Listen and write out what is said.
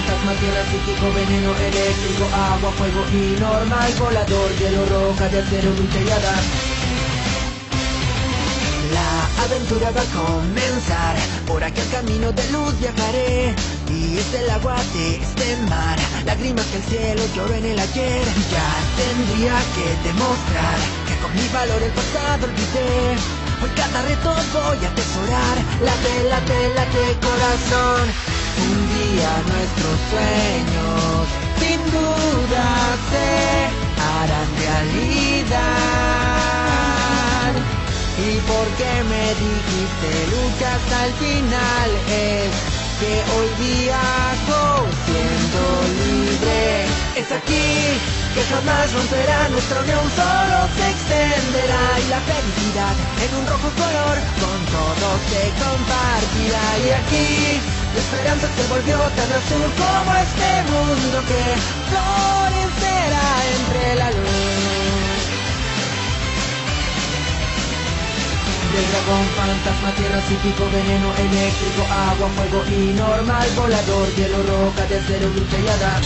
fantasma, tierra, psíquico, veneno, eléctrico, agua, fuego y normal, volador, hielo, roca, de acero, lucha y hada. La aventura va a comenzar, por aquel camino de luz viajaré, y es el agua de este mar, lágrimas que el cielo lloró en el ayer. Ya tendría que demostrar que con mi valor el pasado olvidé. Hoy cada reto voy a atesorar, late, late, late corazón. Un día nuestros sueños sin duda se harán realidad. Y porque me dijiste lucha hasta el final, es que hoy viajo siendo libre. Es aquí que jamás romperá nuestra unión, solo se extenderá, y la felicidad en un rojo color con todos se compartirá. Y aquí la esperanza se volvió tan azul como este mundo que florecerá entre la luz. Del dragón, fantasma, tierra, psíquico, veneno, eléctrico, agua, fuego y normal, volador, hielo, roca, de acero, lucha y hada.